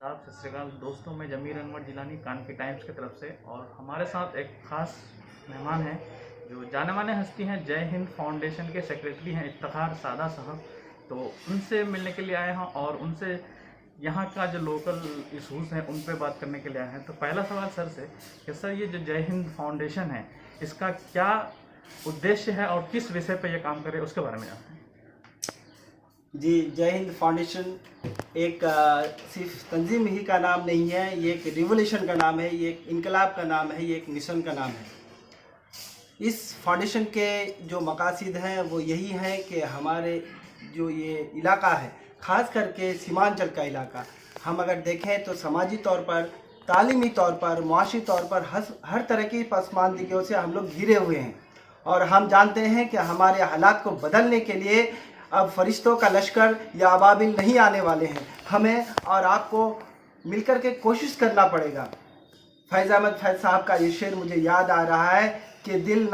आप सत श्री अकाल दोस्तों, मैं जमीर अनवर जिलानी कानपुर टाइम्स की तरफ से। और हमारे साथ एक खास मेहमान हैं जो जाने माने हस्ती हैं, जय हिंद फाउंडेशन के सेक्रेटरी हैं इफ्तिखार सादा साहब। तो उनसे मिलने के लिए आए हैं और उनसे यहाँ का जो लोकल इशूज़ हैं उन पर बात करने के लिए आए हैं। तो पहला सवाल सर से कि सर ये जो जय हिंद फाउंडेशन है इसका क्या उद्देश्य है और किस विषय पर यह काम करे उसके बारे में जानते हैं। जी, जय हिंद फाउंडेशन एक सिर्फ तंजीम ही का नाम नहीं है, ये एक रिवोल्यूशन का नाम है, ये एक इनकलाब का नाम है, ये एक मिशन का नाम है। इस फाउंडेशन के जो मकासद हैं वो यही हैं कि हमारे जो ये इलाका है, ख़ास करके सीमांचल का इलाका, हम अगर देखें तो समाजी तौर पर, तालीमी तौर पर, मुआशी तौर पर हर तरह की पसमानदगियों से हम लोग घिरे हुए हैं। और हम जानते हैं कि हमारे हालात को बदलने के लिए अब फरिश्तों का लश्कर या अबाबिल नहीं आने वाले हैं। हमें और आपको मिलकर के कोशिश करना पड़ेगा। फैज़ अहमद फैज़ साहब का ये शेर मुझे याद आ रहा है कि दिल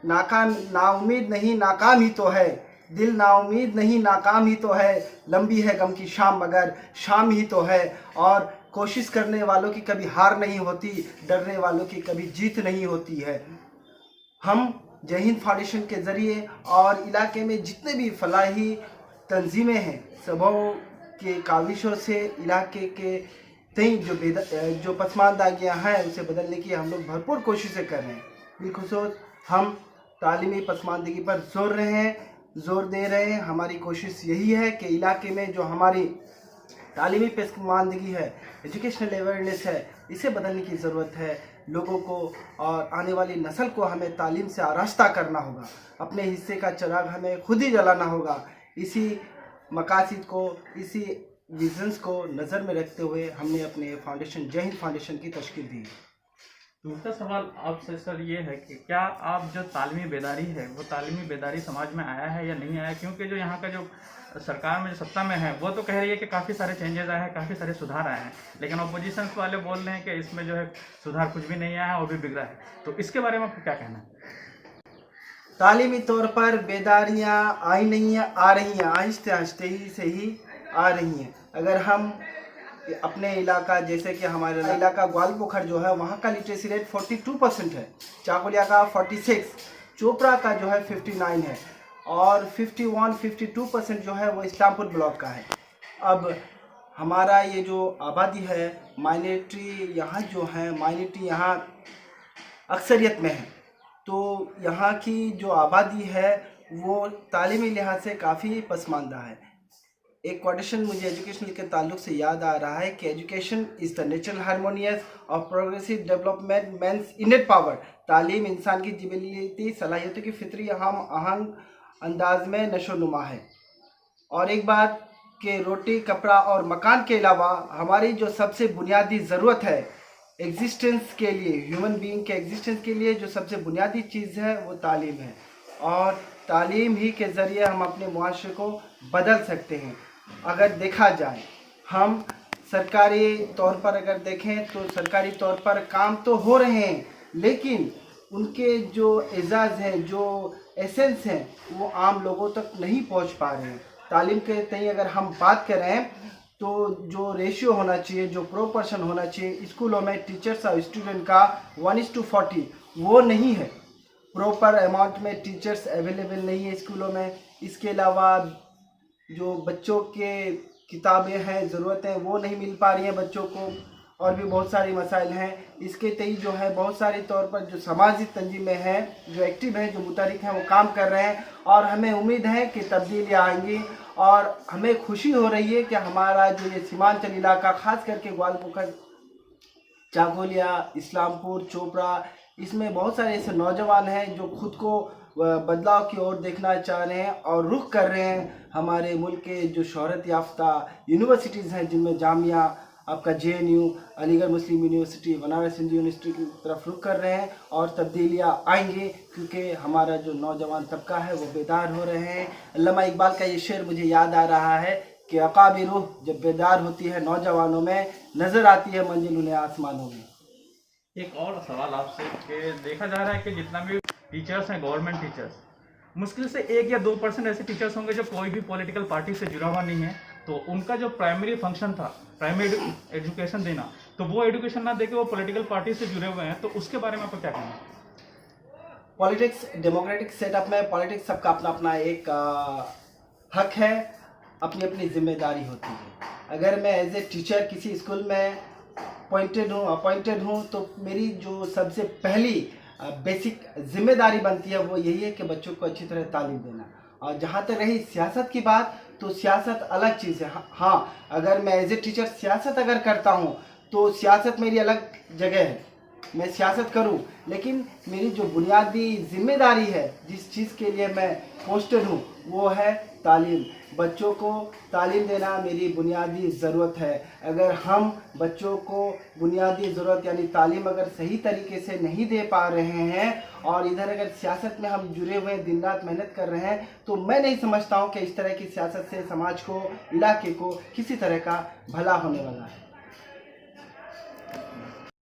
नाउमीद नहीं नाकाम ही तो है, दिल नाउमीद नहीं नाकाम ही तो है, लंबी है गम की शाम मगर शाम ही तो है। और कोशिश करने वालों की कभी हार नहीं होती, डरने वालों की कभी जीत नहीं होती है। हम जय हिंद फाउंडेशन के ज़रिए और इलाके में जितने भी फलाही तंजीमें हैं, सबों के काविशों से इलाके के कई जो पसमानदागियाँ हैं उसे बदलने की हम लोग भरपूर कोशिशें कर रहे हैं। बिलखुसूस हम तालीमी पसमानदगी पर जोर दे रहे हैं। हमारी कोशिश यही है कि इलाके में जो हमारी तालीमी पसमानदगी है, एजुकेशनल अवेयरनेस है, इसे बदलने की ज़रूरत है। लोगों को और आने वाली नस्ल को हमें तालीम से आरास्ता करना होगा। अपने हिस्से का चिराग हमें खुद ही जलाना होगा। इसी मकासद को, इसी विजन्स को नज़र में रखते हुए हमने अपने फाउंडेशन जय हिंद फाउंडेशन की तश्कील दी। दूसरा सवाल आपसे सर ये है कि क्या आप जो तालीमी बेदारी है वो तालीमी बेदारी समाज में आया है या नहीं आया, क्योंकि जो यहाँ का जो सरकार में जो सत्ता में है वो तो कह रही है कि काफ़ी सारे चेंजेस आए हैं, काफ़ी सारे सुधार आए हैं, लेकिन अपोजिशन वाले बोल रहे हैं कि इसमें जो है सुधार कुछ भी नहीं आया है और भी बिगड़ा है। तो इसके बारे में आपको क्या कहना है? तालीमी तौर पर बेदारियाँ आई नहीं हैं, आ रही हैं, आहिस्ते आहिस्ते ही से ही आ रही हैं। अगर हम अपने इलाका, जैसे कि हमारा इलाका ग्वालपोखर जो है, वहाँ का लिटरेसी रेट 42% है, चाकुलिया का 46, चोपड़ा का जो है 59 है और 51-52% जो है वो इस्लामपुर ब्लॉक का है। अब हमारा ये जो आबादी है, माइनॉरिटी यहाँ जो है, माइनॉरिटी यहाँ अक्सरियत में है, तो यहाँ की जो आबादी है वो तालीमी लिहाज से काफ़ी पसमानदा है। एक कोटेशन मुझे एजुकेशन के ताल्लुक से याद आ रहा है कि education is the natural harmonious और progressive development man's innate power. तालीम इंसान की जिबिलिटी सलाहियतों की फितरी हम आहंग अंदाज में नशोनुमा है। और एक बात कि रोटी, कपड़ा और मकान के अलावा हमारी जो सबसे बुनियादी ज़रूरत है एग्जिस्टेंस के लिए, ह्यूमन बीइंग के एग्जिस्टेंस के लिए जो सबसे बुनियादी चीज़ है वो तालीम है। और तालीम ही के ज़रिए हम अपने मुआशरे को बदल सकते हैं। अगर देखा जाए, हम सरकारी तौर पर अगर देखें तो सरकारी तौर पर काम तो हो रहे हैं, लेकिन उनके जो एजाज़ हैं, जो एसेंस हैं, वो आम लोगों तक नहीं पहुंच पा रहे हैं। तालीम के तय अगर हम बात करें तो जो रेशियो होना चाहिए, जो प्रोपोर्शन होना चाहिए स्कूलों में टीचर्स और स्टूडेंट का 1:40 वो नहीं है। प्रॉपर अमाउंट में टीचर्स अवेलेबल नहीं है स्कूलों में। इसके अलावा जो बच्चों के किताबें हैं, ज़रूरतें, वो नहीं मिल पा रही हैं बच्चों को, और भी बहुत सारी मसाइल हैं। इसके तई जो है बहुत सारे तौर पर जो समाजी तंजीमें हैं, जो एक्टिव हैं, जो मुतहरिक हैं, वो काम कर रहे हैं और हमें उम्मीद है कि तब्दीलियाँ आएंगी। और हमें खुशी हो रही है कि हमारा जो ये सीमांचल इलाका, ख़ास करके ग्वालपोखर, चाकोलिया, इस्लामपुर, चोपड़ा, इसमें बहुत सारे ऐसे नौजवान हैं जो खुद को बदलाव की ओर देखना चाह रहे हैं और रुख कर रहे हैं हमारे मुल्क के जो शोहरत याफ्ता यूनिवर्सिटीज़ हैं, जिनमें जामिया, आपका JNU, अलीगढ़ मुस्लिम यूनिवर्सिटी, बनारस हिंदू यूनिवर्सिटी की तरफ रुख कर रहे हैं। और तब्दीलियाँ आएंगी क्योंकि हमारा जो नौजवान तबका है वो बेदार हो रहे हैं। अल्लामा इकबाल का ये शेर मुझे याद आ रहा है कि अकाबी रूह जब बेदार होती है नौजवानों में, नज़र आती है मंजिल उन्हें आसमानों में। एक और सवाल आपसे कि देखा जा रहा है कि जितना भी टीचर्स हैं, गवर्नमेंट टीचर्स, मुश्किल से 1 या 2% ऐसे टीचर्स होंगे जो कोई भी पॉलिटिकल पार्टी से जुड़ा हुआ नहीं है तो उनका जो प्राइमरी फंक्शन था प्राइमरी एजुकेशन देना, तो वो एजुकेशन ना देके वो पॉलिटिकल पार्टी से जुड़े हुए हैं, तो उसके बारे में आपको क्या कहना है? पॉलिटिक्स डेमोक्रेटिक सेटअप में पॉलिटिक्स सबका अपना अपना एक हक है, अपनी अपनी जिम्मेदारी होती है। अगर मैं एज ए टीचर किसी स्कूल में अपॉइंटेड हूँ तो मेरी जो सबसे पहली बेसिक जिम्मेदारी बनती है वो यही है कि बच्चों को अच्छी तरह तालीम देना। और जहाँ तक रही सियासत की बात, तो सियासत अलग चीज़ है। हाँ, अगर मैं एज ए टीचर सियासत अगर करता हूँ तो सियासत मेरी अलग जगह है, मैं सियासत करूं, लेकिन मेरी जो बुनियादी जिम्मेदारी है, जिस चीज़ के लिए मैं पोस्टेड हूं, वो है तालीम। बच्चों को तालीम देना मेरी बुनियादी ज़रूरत है। अगर हम बच्चों को बुनियादी ज़रूरत यानी तालीम अगर सही तरीके से नहीं दे पा रहे हैं और इधर अगर सियासत में हम जुड़े हुए दिन रात मेहनत कर रहे हैं, तो मैं नहीं समझता हूं कि इस तरह की सियासत से समाज को, इलाके को किसी तरह का भला होने वाला है।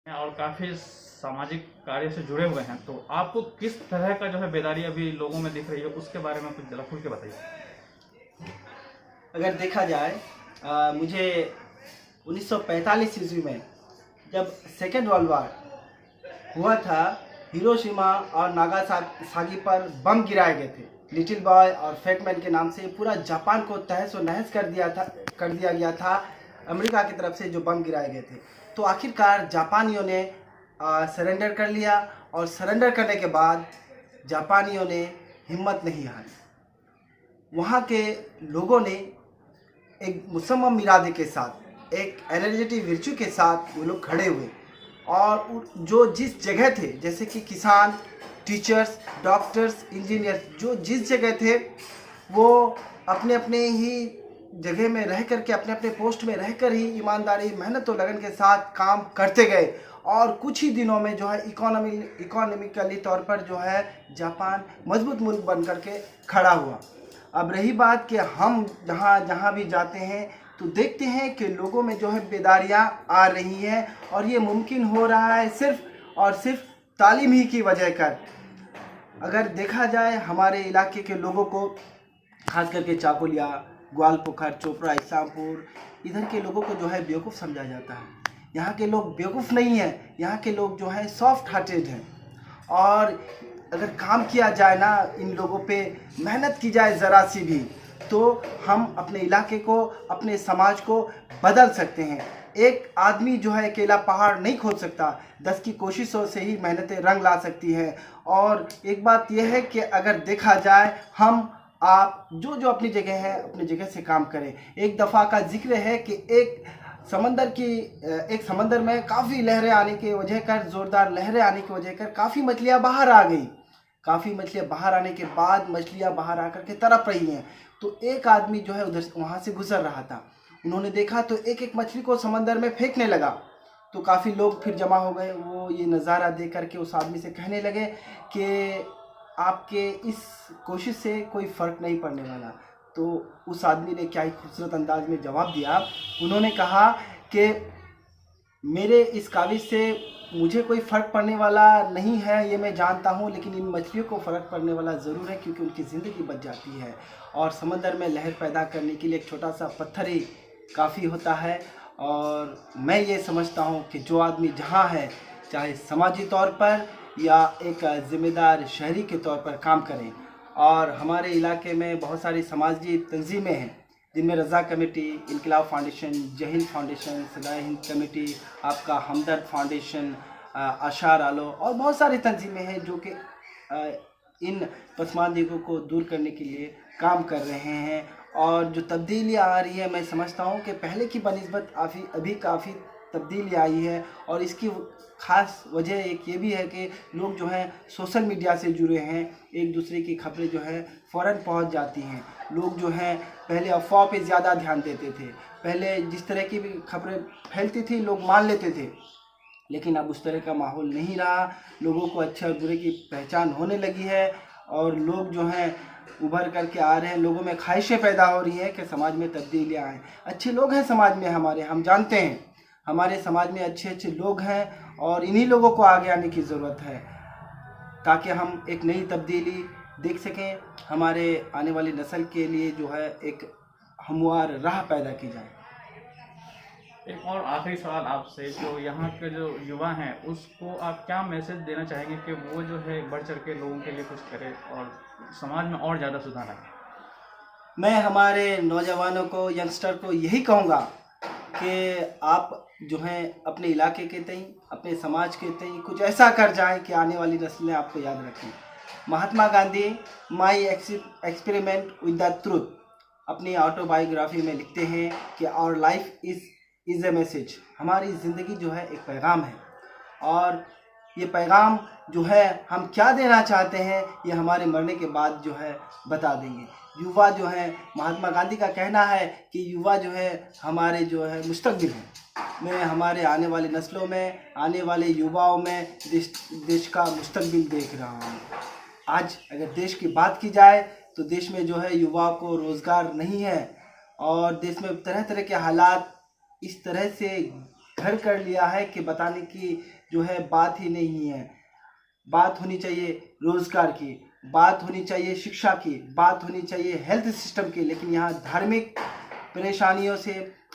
और काफ़ी सामाजिक कार्य से जुड़े हुए हैं, तो आपको किस तरह का जो है बेदारी अभी लोगों में दिख रही है, उसके बारे में कुछ जरा खुल के बताइए। अगर देखा जाए, मुझे 1945 ईस्वी में जब सेकेंड वर्ल्ड वॉर हुआ था, हिरोशिमा और नागासाकी पर बम गिराए गए थे। लिटिल बॉय और फैट मैन के नाम से पूरा जापान को तहस व नहस कर दिया गया था अमेरिका की तरफ से जो बम गिराए गए थे। तो आखिरकार जापानियों ने सरेंडर कर लिया और सरेंडर करने के बाद जापानियों ने हिम्मत नहीं हारी। वहाँ के लोगों ने एक मुसम्मम इरादे के साथ, एक एनर्जेटिक विर्चू के साथ वो लोग खड़े हुए और जो जिस जगह थे, जैसे कि किसान, टीचर्स, डॉक्टर्स, इंजीनियर्स, जो जिस जगह थे वो अपने अपने ही जगह में रह करके, अपने अपने पोस्ट में रहकर ही ईमानदारी, मेहनत और लगन के साथ काम करते गए और कुछ ही दिनों में जो है इकोनॉमिकली तौर पर जो है जापान मजबूत मुल्क बन करके खड़ा हुआ। अब रही बात कि हम जहाँ भी जाते हैं तो देखते हैं कि लोगों में जो है बेदारियाँ आ रही हैं और ये मुमकिन हो रहा है सिर्फ और सिर्फ तालीम ही की वजह कर। अगर देखा जाए हमारे इलाके के लोगों को, खास करके चाकुलिया, ग्वालपोखर, चोपड़ा, इस्लामपुर, इधर के लोगों को जो है बेवकूफ़ समझा जाता है। यहाँ के लोग बेवकूफ़ नहीं हैं, यहाँ के लोग जो हैं सॉफ्ट हार्टेड हैं। और अगर काम किया जाए ना, इन लोगों पे मेहनत की जाए ज़रा सी भी, तो हम अपने इलाके को, अपने समाज को बदल सकते हैं। एक आदमी जो है अकेला पहाड़ नहीं खोद सकता, 10 की कोशिशों से ही मेहनतें रंग ला सकती हैं। और एक बात यह है कि अगर देखा जाए, हम आप जो अपनी जगह है अपनी जगह से काम करें। एक दफ़ा का जिक्र है कि एक समंदर में काफ़ी लहरें आने की वजह कर, ज़ोरदार लहरें आने की वजह कर काफ़ी मछलियाँ बाहर आ गई। काफ़ी मछलियाँ बाहर आने के बाद मछलियाँ बाहर आकर के तड़प रही हैं। तो एक आदमी जो है उधर वहाँ से गुजर रहा था, उन्होंने देखा तो एक एक मछली को समंदर में फेंकने लगा। तो काफ़ी लोग फिर जमा हो गए, वो ये नज़ारा देख करके उस आदमी से कहने लगे कि आपके इस कोशिश से कोई फ़र्क नहीं पड़ने वाला। तो उस आदमी ने क्या ही खूबसूरत अंदाज में जवाब दिया। उन्होंने कहा कि मेरे इस काविश से मुझे कोई फ़र्क पड़ने वाला नहीं है, ये मैं जानता हूँ, लेकिन इन मछलियों को फ़र्क पड़ने वाला ज़रूर है, क्योंकि उनकी ज़िंदगी बच जाती है। और समंदर में लहर पैदा करने के लिए एक छोटा सा पत्थर ही काफ़ी होता है। और मैं ये समझता हूँ कि जो आदमी जहाँ है, चाहे समाजी तौर पर या एक ज़िम्मेदार शहरी के तौर पर काम करें। और हमारे इलाके में बहुत सारी समाजी तंजीमें हैं, जिनमें रज़ा कमेटी, इनकलाब फाउंडेशन, जय हिंद फाउंडेशन, सदाए हिंद कमेटी, आपका हमदर्द फाउंडेशन, आशार आलो और बहुत सारी तंजीमें हैं जो कि इन पसमानदगियों को दूर करने के लिए काम कर रहे हैं। और जो तब्दीलियाँ आ रही है, मैं समझता हूँ कि पहले की बनिस्बत अभी काफ़ी तब्दीली आई है। और इसकी ख़ास वजह एक ये भी है कि लोग जो हैं सोशल मीडिया से जुड़े हैं, एक दूसरे की खबरें जो है फ़ौरन पहुंच जाती हैं। लोग जो हैं पहले अफवाह पे ज़्यादा ध्यान देते थे, पहले जिस तरह की भी खबरें फैलती थी लोग मान लेते थे, लेकिन अब उस तरह का माहौल नहीं रहा। लोगों को अच्छे और बुरे की पहचान होने लगी है और लोग जो हैं उभर करके आ रहे हैं। लोगों में ख्वाहिशें पैदा हो रही हैं कि समाज में तब्दीलियाँ आएँ। अच्छे लोग हैं समाज में हमारे, हम जानते हैं हमारे समाज में अच्छे अच्छे लोग हैं और इन्हीं लोगों को आगे आने की ज़रूरत है, ताकि हम एक नई तब्दीली देख सकें। हमारे आने वाली नस्ल के लिए जो है एक हमवार राह पैदा की जाए। एक और आखिरी सवाल आपसे, जो यहाँ के जो युवा हैं उसको आप क्या मैसेज देना चाहेंगे कि वो जो है बढ़ चढ़ के लोगों के लिए कुछ करे और समाज में और ज़्यादा सुधार आए? मैं हमारे नौजवानों को, यंगस्टर को यही कहूँगा कि आप जो हैं अपने इलाके के तई, अपने समाज के तई कुछ ऐसा कर जाएं कि आने वाली नस्लें आपको याद रखें। Mahatma Gandhi my experiment with the truth अपनी ऑटोबायोग्राफी में लिखते हैं कि our life is a message, हमारी ज़िंदगी जो है एक पैगाम है, और ये पैगाम जो है हम क्या देना चाहते हैं ये हमारे मरने के बाद जो है बता देंगे। युवा जो है, महात्मा गांधी का कहना है कि युवा जो है हमारे जो है मुस्तकबिल है। मैं हमारे आने वाली नस्लों में, आने वाले युवाओं में देश का मुस्तकबिल देख रहा हूँ। आज अगर देश की बात की जाए तो देश में जो है युवाओं को रोज़गार नहीं है, और देश में तरह तरह के हालात इस तरह से घर कर लिया है कि बताने की जो है बात ही नहीं है। बात होनी चाहिए रोज़गार की, बात होनी चाहिए शिक्षा की, बात होनी चाहिए हेल्थ सिस्टम की, लेकिन यहाँ धार्मिक परेशानियों से,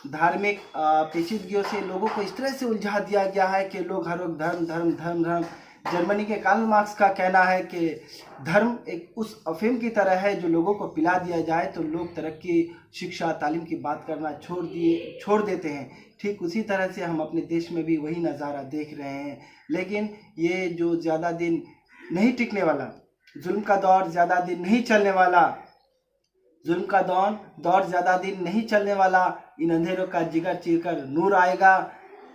धार्मिक पेचीदगियों से लोगों को इस तरह से उलझा दिया गया है कि लोग हर वक्त धर्म धर्म धर्म धर्म। जर्मनी के कार्ल मार्क्स का कहना है कि धर्म एक उस अफीम की तरह है जो लोगों को पिला दिया जाए तो लोग तरक्की, शिक्षा, तालीम की बात करना छोड़ देते हैं। ठीक उसी तरह से हम अपने देश में भी वही नज़ारा देख रहे हैं। लेकिन ये जो ज़्यादा दिन नहीं टिकने वाला, जुल्म का दौर ज़्यादा दिन नहीं चलने वाला, जुल्म का दौर ज़्यादा दिन नहीं चलने वाला, इन अंधेरों का जिगर चीरकर नूर आएगा।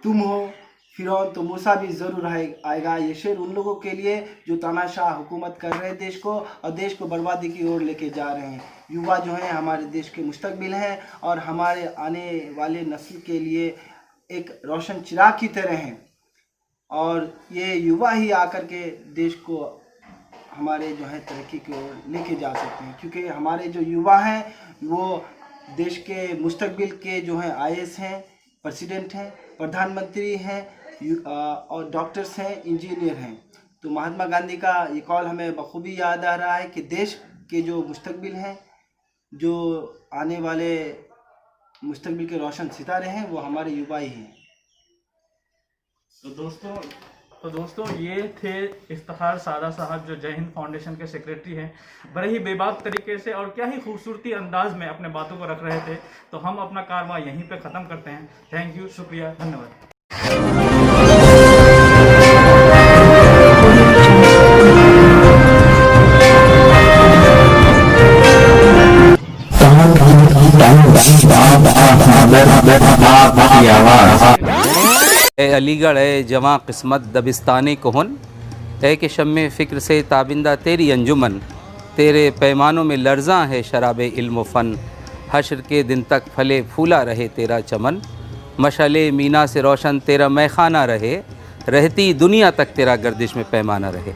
तुम हो फिरौन तो मूसा भी ज़रूर आएगा। ये शेर उन लोगों के लिए जो तानाशाह हुकूमत कर रहे हैं देश को, और देश को बर्बादी की ओर लेके जा रहे हैं। युवा जो हैं हमारे देश के मुस्तकबिल हैं, और हमारे आने वाले नस्ल के लिए एक रोशन चिराग की तरह हैं, और ये युवा ही आकर के देश को हमारे जो है तरक्की की ओर लेके जा सकते हैं। क्योंकि हमारे जो युवा हैं वो देश के मुस्तकबिल के जो हैं IAS हैं, प्रेसिडेंट हैं, प्रधानमंत्री हैं, और डॉक्टर्स हैं, इंजीनियर हैं। तो महात्मा गांधी का ये कॉल हमें बखूबी याद आ रहा है कि देश के जो मुस्तकबिल हैं, जो आने वाले मुस्तकबिल के रोशन सितारे हैं, वो हमारे युवा ही हैं। तो दोस्तों ये थे इफ्तिखार सादा साहब, जो जय हिंद फाउंडेशन के सेक्रेटरी हैं। बड़े ही बेबाक तरीके से और क्या ही खूबसूरती अंदाज में अपने बातों को रख रहे थे। तो हम अपना कारवा यहीं पे ख़त्म करते हैं। थैंक यू, शुक्रिया, धन्यवाद। ए अलीगढ़ ए जवां किस्मत दबिस्तानी कोहन, ए कि शम्मे फ़िक्र से ताबिंदा तेरी अंजुमन, तेरे पैमानों में लर्ज़ां है शराब इल्म फ़न, हश्र के दिन तक फले फूला रहे तेरा चमन, मशअले मीना से रोशन तेरा मैखाना रहे, रहती दुनिया तक तेरा गर्दिश में पैमाना रहे।